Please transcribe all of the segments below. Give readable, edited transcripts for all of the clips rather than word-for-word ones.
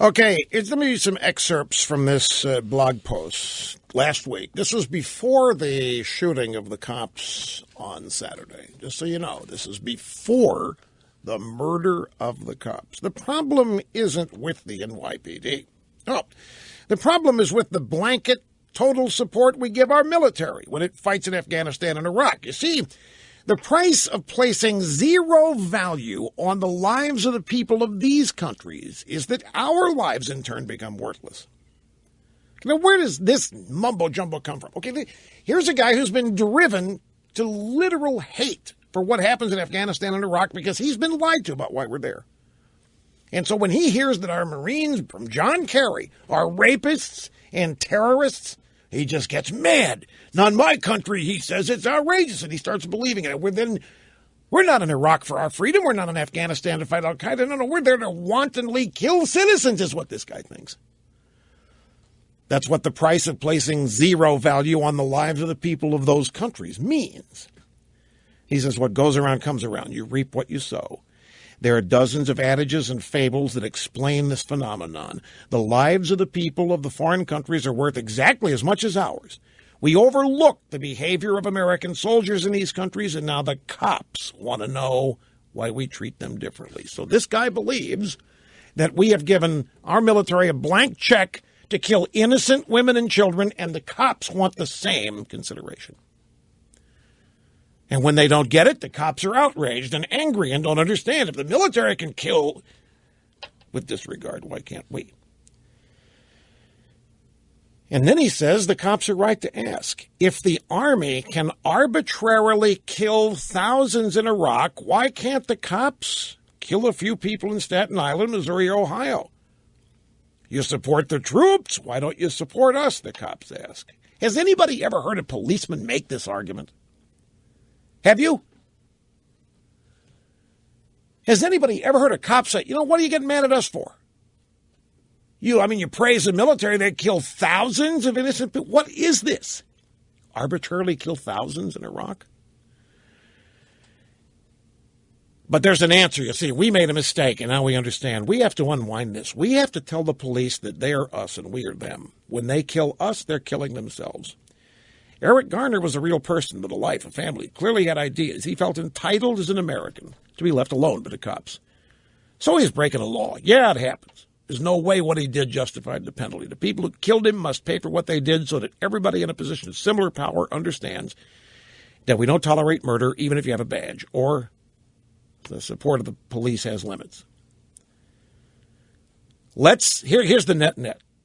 Okay, let me read some excerpts from this blog post last week. This was before the shooting of the cops on Saturday. Just so you know, this is before the murder of the cops. The problem isn't with the NYPD. No, the problem is with the blanket total support we give our military when it fights in Afghanistan and Iraq. You see, the price of placing zero value on the lives of the people of these countries is that our lives in turn become worthless. Now, where does this mumbo-jumbo come from? Okay, here's a guy who's been driven to literal hate for what happens in Afghanistan and Iraq because he's been lied to about why we're there. And so when he hears that our Marines from John Kerry are rapists and terrorists, he just gets mad. Not my country, he says. It's outrageous. And he starts believing it. We're not in Iraq for our freedom. We're not in Afghanistan to fight al-Qaeda. No, we're there to wantonly kill citizens is what this guy thinks. That's what the price of placing zero value on the lives of the people of those countries means. He says what goes around comes around. You reap what you sow. There are dozens of adages and fables that explain this phenomenon. The lives of the people of the foreign countries are worth exactly as much as ours. We overlook the behavior of American soldiers in these countries, and now the cops want to know why we treat them differently. So this guy believes that we have given our military a blank check to kill innocent women and children, and the cops want the same consideration. And when they don't get it, the cops are outraged and angry and don't understand. If the military can kill with disregard, why can't we? And then he says the cops are right to ask, if the Army can arbitrarily kill thousands in Iraq, why can't the cops kill a few people in Staten Island, Missouri, or Ohio? You support the troops. Why don't you support us, the cops ask. Has anybody ever heard a policeman make this argument? Have you? Has anybody ever heard a cop say, what are you getting mad at us for? You praise the military, they kill thousands of innocent people. What is this? Arbitrarily kill thousands in Iraq? But there's an answer. You see, we made a mistake, and now we understand. We have to unwind this. We have to tell the police that they are us and we are them. When they kill us, they're killing themselves. Eric Garner was a real person with a life, a family, clearly had ideas. He felt entitled as an American to be left alone by the cops. So he's breaking a law. Yeah, it happens. There's no way what he did justified the penalty. The people who killed him must pay for what they did so that everybody in a position of similar power understands that we don't tolerate murder even if you have a badge, or the support of the police has limits. Here's the net.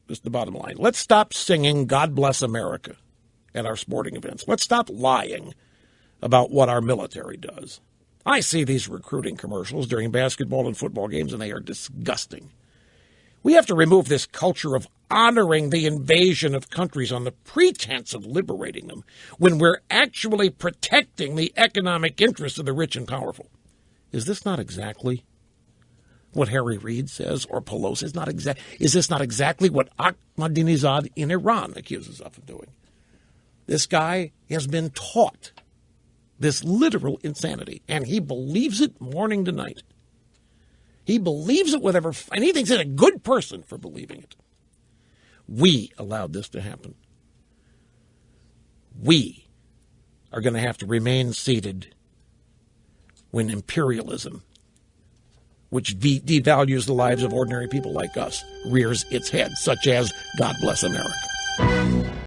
This is the bottom line. Let's stop singing God Bless America at our sporting events. Let's stop lying about what our military does. I see these recruiting commercials during basketball and football games, and they are disgusting. We have to remove this culture of honoring the invasion of countries on the pretense of liberating them when we're actually protecting the economic interests of the rich and powerful. Is this not exactly what Harry Reid says, or Pelosi? Is this not exactly what Ahmadinejad in Iran accuses us of doing? This guy has been taught this literal insanity, and he believes it morning to night. He believes it and he thinks he's a good person for believing it. We allowed this to happen. We are going to have to remain seated when imperialism, which devalues the lives of ordinary people like us, rears its head, such as God Bless America.